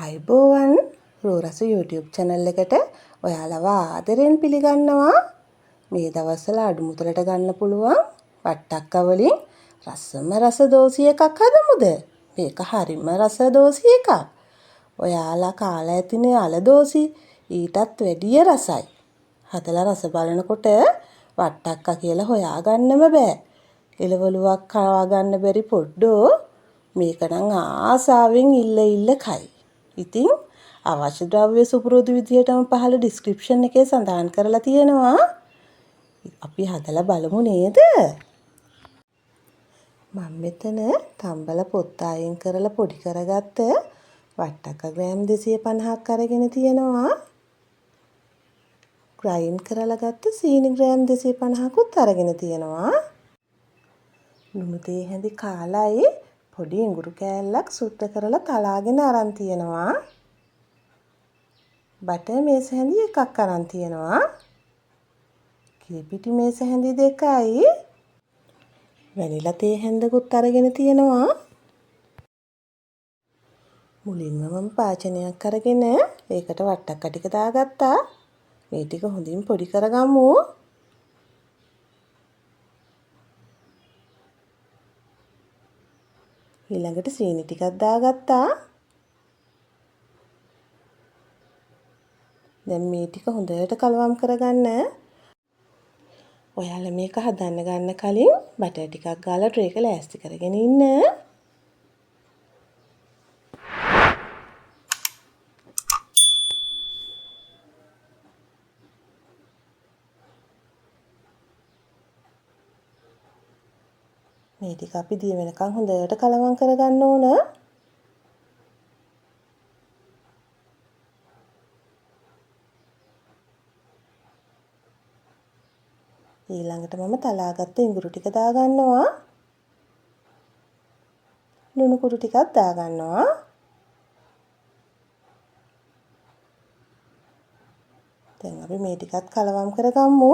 ආයුබෝවන් රෝරස YouTube channel එකට ඔයාලව ආදරෙන් පිළිගන්නවා. මේ දවස්වල අඩු මුදලට ගන්න පුළුවන් වට්ටක්ක වලින් රසම රස දෝසි එකක් හදමුද? මේක හරිම රස දෝසි එකක්. ඔයාලා කාලා ඇතිනේ අල දෝසි ඊටත් වැඩිය රසයි. හදලා රස බලනකොට වට්ටක්ක කියලා හොයාගන්නම බෑ. එළවලුවක් කවා ගන්න බැරි පොඩ්ඩෝ මේක නම් ආසාවෙන් ඉල්ල කයි. ඉතින් අවශ්‍ය ද්‍රව්‍ය සුපුරුදු විදියටම පහළ ඩිස්ක්‍රිප්ෂන් එකේ සඳහන් කරලා තියෙනවා. අපි හදලා බලමු නේද? මම මෙතන තම්බල පොත්ත අයින් කරලා පොඩි කරගත්ත වට්ටක්ක ග්‍රෑම් 250ක් අරගෙන තියෙනවා. ග්‍රයින්ඩ් කරලා ගත්ත සීනි ග්‍රෑම් 250කුත් අරගෙන තියෙනවා. ලුණු තේ හැඳි කාලයි පොඩි ඉඟුරු කෑල්ලක් සුද්ධ කරලා තලාගෙන අරන් තියෙනවා. බටර් මේස හැඳි එකක් අරන් තියෙනවා. කිරිපිටි මේස හැඳි දෙකයි. වැනිලා තේ හැඳකුත් අරගෙන තියෙනවා. මුලින්ම මම පාචනයක් අරගෙන ඒකට වට්ටක්ක ටික දාගත්තා. මේ ටික හොඳින් පොඩි කරගමු. ඊළඟට සීනි ටිකක් දාගත්තා. දැන් මේ ටික හොඳට කලවම් කරගන්න. ඔයාලා මේක හදන්න ගන්න කලින් බටර් ටිකක් ගාලා ට්‍රේ එක ලෑස්ති කරගෙන ඉන්න. මේ ටික අපි දිය වෙනකන් හොඳට කලවම් කරගන්න ඕන. ඊළඟට මම තලාගත්ත ඉඟුරු ටික දාගන්නවා. ලුණු කුඩු ටිකක් දාගන්නවා. දැන් අපි මේ ටිකත් කලවම් කරගමු.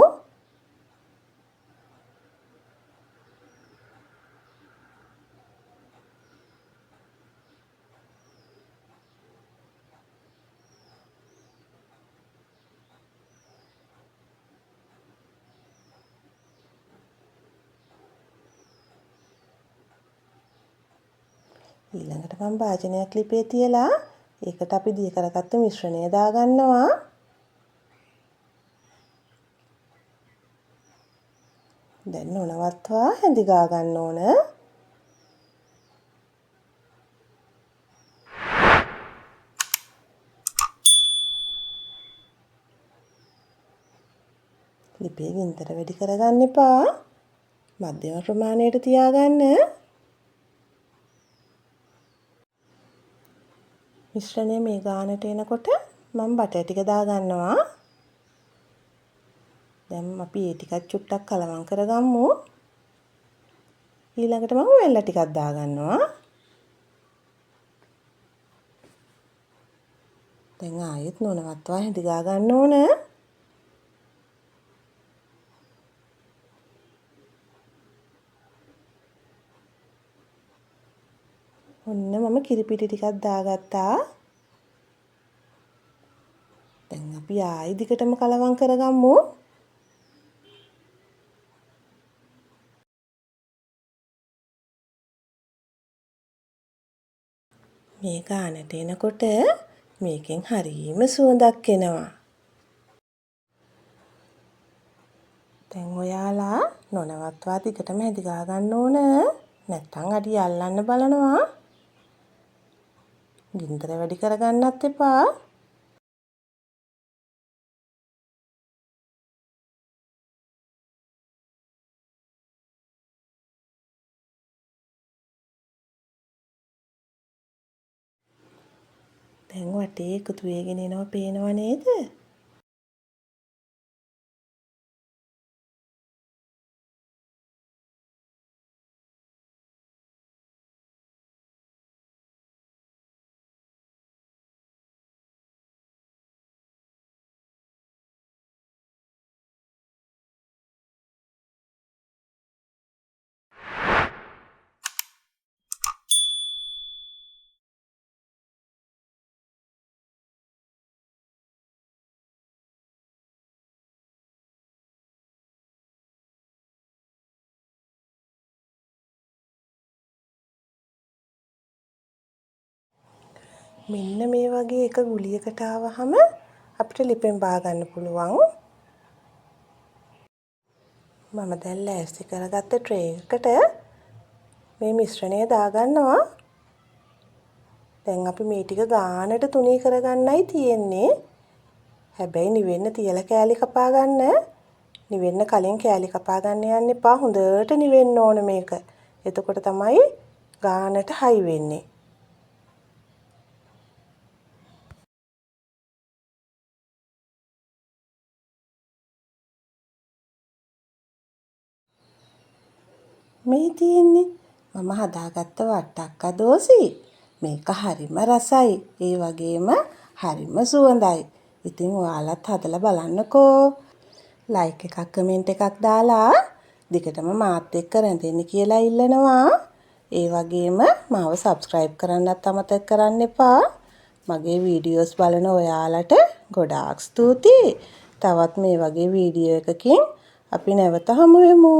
ඊළඟට මම භාජනයක් ලිපේ තියලා ඒකට අපි දිය කරගත්ත මිශ්‍රණය දාගන්නවා. දැන් නොනවත්වා හැඳි ගා ගන්න ඕන. ලිපේ ගින්දර වැඩි කරගන්න එපා. මධ්‍යම ප්‍රමාණයට තියාගන්න. මිශ්‍රණය මේ ගානට එනකොට මම බටර් ටික දාගන්නවා. දැන් අපි ඒ ටිකත් චුට්ටක් කලවම් කරගමු. ඊළඟට මම වෙල්ල ටිකක් දාගන්නවා. දැන් ආයෙත් නොනවත්වා හැඳි ගා ගන්න ඕන. ඔන්න මම කිරිපිටි ටිකක් දාගත්තා. දැන් අපි ආයෙ දිගටම කලවම් කරගමු. මේ ගානට එනකොට මේකෙන් හරිම සුවඳක් එනවා. දැන් ඔයාලා නොනවත්වා දිගටම හැඳි ගා ගන්න ඕන. නැත්තම් අඩිය අල්ලන්න බලනවා. ගින්දර වැඩි කරගන්නත් එපා. දැන් වටේ එකතු වෙගෙන එනවා පේනව නේද? මෙන්න මේ වගේ එක ගුලියකට ආවහම අපිට ලිපෙන් බා ගන්න පුළුවන්. මම දැන් ලෑස්ති කරගත්ත ට්‍රේ එකට මේ මිශ්‍රණය දාගන්නවා. දැන් අපි මේ ටික ගානට තුනී කරගන්නයි තියෙන්නේ. හැබැයි නිවෙන්න තියලා කෑලි කපා ගන්න. නිවෙන්න කලින් කෑලි කපා ගන්න යන්න එපා. හොඳට නිවෙන්න ඕන මේක. එතකොට තමයි ගානට හයි වෙන්නේ. මේ තියෙන්නේ මම හදාගත්ත වට්ටක්ක දෝසි. මේක හරිම රසයි. ඒ වගේම හරිම සුවඳයි. ඉතින් ඔයාලත් හදලා බලන්නකෝ. ලයික් එකක් කමෙන්ට් එකක් දාලා දිගටම මාත් එක්ක රැඳෙන්න කියලා ඉල්ලනවා. ඒ වගේම මාව සබ්ස්ක්‍රයිබ් කරන්නත් අමතක කරන්න එපා. මගේ වීඩියෝස් බලන ඔයාලට ගොඩාක් ස්තුතියි. තවත් මේ වගේ වීඩියෝ එකකින් අපි නැවත හමු වෙමු.